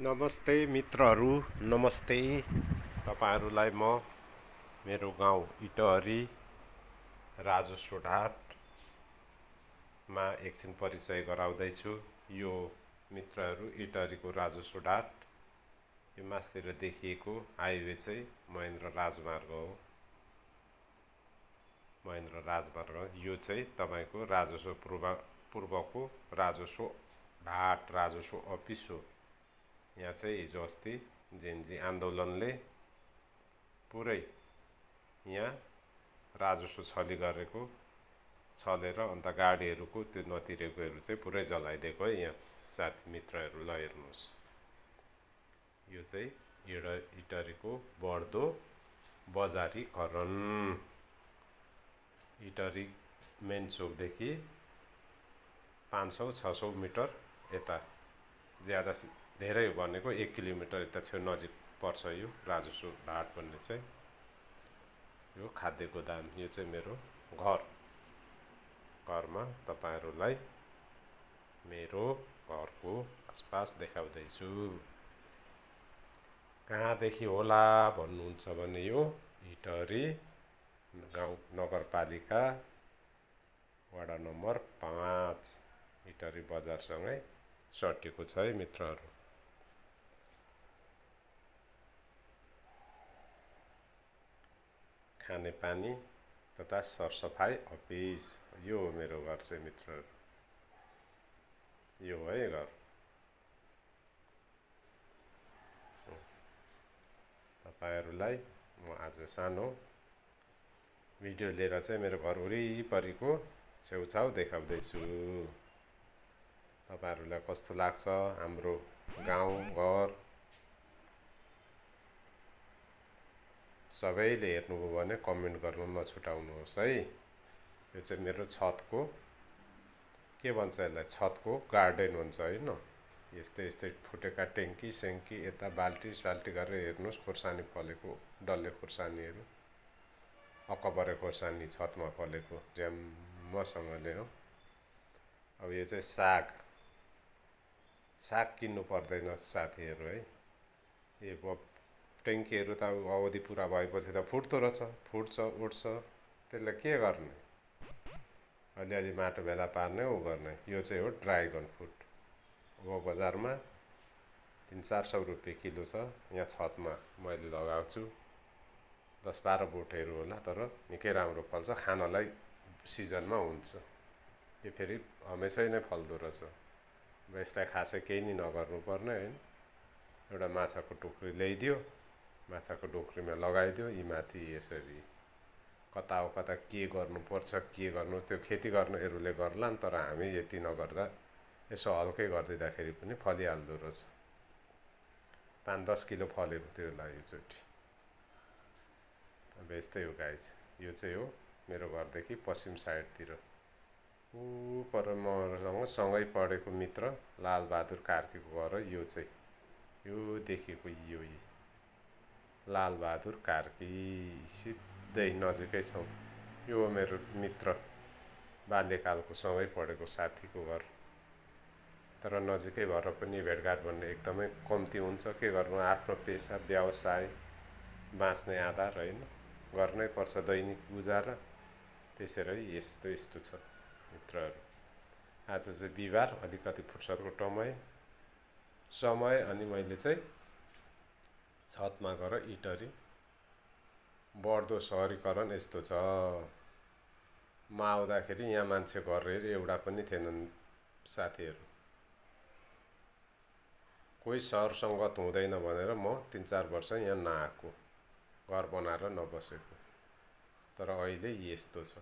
नमस्ते मित्रहरू, नमस्ते तपाईहरुलाई म मेरो गाउँ इटहरी राजस्व ढाटमा एकछिन परिचय गराउँदैछु। यो मित्रहरू इटहरीको राजस्व ढाट, यो मास्तिर देखिएको हाइवे चाहिँ महेन्द्र राजमार्ग हो। महेन्द्र राजमार्ग यो चाहिँ तपाईको राजस्व पूर्वको राजस्व ढाट, राजस्व अफिस हो। यहाँ चाहिँ हिजो अस्ति जेनजी आन्दोलनले पुरै यहाँ राजस्व छली गरेको, छलेर अन्त गाडीहरूको त्यो नतिरेकोहरू चाहिँ पुरै जलाइदिएको है। यहाँ साथी मित्रहरू ल हेर्नुहोस्, यो चाहिँ इटहरीको बढ्दो बजारीकरण। इटहरी मेन चोकदेखि 500-600 मिटर यता, ज्यादा धेरै भनेको 1 किलोमिटर यता छेउ नजिक पर्छ यो राजस्व ढाट भन्ने चाहिँ। यो खाद्य गोदाम, यो चाहिँ मेरो घरमा तपाईहरुलाई मेरो घरको आसपास देखाउँदैछु। कहाँदेखि होला भन्नुहुन्छ भने यो इटहरी गाउँ नगरपालिका वडा नम्बर 5 इटहरी बजारसँगै सटिएको छ है मित्रहरू। खानेपानी तथा सरसफाई अफिस, यो हो मेरो घर चाहिँ मित्रहरू। यो है घर। तपाईहरुलाई म आज सानो भिडियो लिएर चाहिँ मेरो घर वरिपरिको छेउछाउ देखाउँदैछु। तपाईहरुलाई कस्तो लाग्छ हाम्रो गाउँ घर, सबैले हेर्नुभयो भने कमेन्ट गर्न नछुटाउनुहोस् है। यो चाहिँ मेरो छतको, के भन्छ यसलाई, छतको गार्डन भन्छ हैन। यस्तै यस्तै फुटेका ट्याङ्की सेङ्की यता बाल्टी साल्टी गरेर हेर्नुहोस्, खोर्सानी फलेको, डल्ले खोर्सानीहरू, अकबरे खोर्सानी छतमा फलेको ज्याम्मसँगले हो। अब यो चाहिँ साग किन्नु पर्दैन साथीहरू है। यो ट्याङ्कीहरू त अवधि पुरा भएपछि त फुट्दो रहेछ, फुट्छ उठ्छ, त्यसलाई के गर्ने, अलिअलि माटो भेला पार्ने उ गर्ने। यो चाहिँ हो ड्राइगन फ्रुट, अब बजारमा 300-400 रुपियाँ किलो छ। यहाँ छतमा मैले लगाएको छु, 10-12 बोटहरू होला, तर निकै राम्रो फल्छ, खानलाई सिजनमा हुन्छ। यो फेरि हमेसै नै फल्दो रहेछ। अब यसलाई खासै केही नि नगर्नु पर्ने हैन। एउटा माछाको टोकरी ल्याइदियो, माछाको टोकरीमा लगाइदियो, यी माथि यसरी कता हो कता के गर्नुपर्छ, के गर्नु, त्यो खेती गर्नेहरूले गर्लान्, तर हामी यति नगर्दा यसो हल्कै गरिदिँदाखेरि पनि फलिहाल्दो रहेछ। 5-10 किलो फलेको थियो होला योचोटि। अब यस्तै हो गाइज। यो चाहिँ हो मेरो घरदेखि पश्चिम साइडतिर, ऊ पर मसँग सँगै पढेको मित्र लालबहादुर कार्कीको घर हो यो चाहिँ। यो देखेको यो लालबहादुर कार्की सिधै नजिकै छौँ। यो मेरो मित्र बाल्यकालको सँगै पढेको साथीको घर, तर नजिकै भएर पनि भेटघाट भन्ने एकदमै कम्ती हुन्छ। के गर्नु, आफ्नो पेसा व्यवसाय बाँच्ने आधार हैन, गर्नै पर्छ दैनिक गुजारा, त्यसैले यस्तो छ मित्रहरू। आज चाहिँ बिहिबार, अलिकति फुर्सदको समय, अनि मैले चाहिँ छतमा गएर इटहरी बढ्दो सहरीकरण यस्तो छ। म आउँदाखेरि यहाँ मान्छे गरेर एउटा पनि थिएनन् साथीहरू। कोही सरसङ्गत हुँदैन भनेर म 3-4 वर्ष यहाँ नआएको, घर बनाएर नबसेको, तर अहिले यस्तो छ।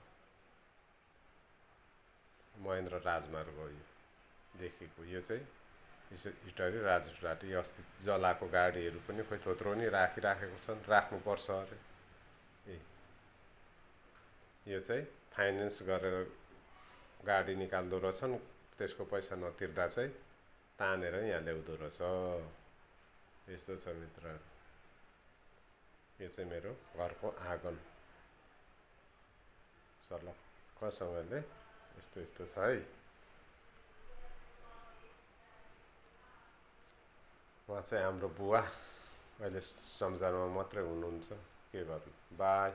महेन्द्र राजमार्ग हो यो देखेको। यो चाहिँ इटहरी राजस्व ढाट। अस्ति जलाएको गाडीहरू पनि खोइ थोत्रो नि राखिराखेको छन्, राख्नुपर्छ अरे। यो चाहिँ फाइनेन्स गरेर गाडी निकाल्दो रहेछन्, त्यसको पैसा नतिर्दा चाहिँ तानेर यहाँ ल्याउँदो रहेछ। यस्तो छ मित्रहरू। यो चाहिँ मेरो घरको आँगन सर्लक्कसँगले यस्तो छ है। उहाँ चाहिँ हाम्रो बुवा अहिले संसारमा मात्रै हुनुहुन्छ के गर्नु बाई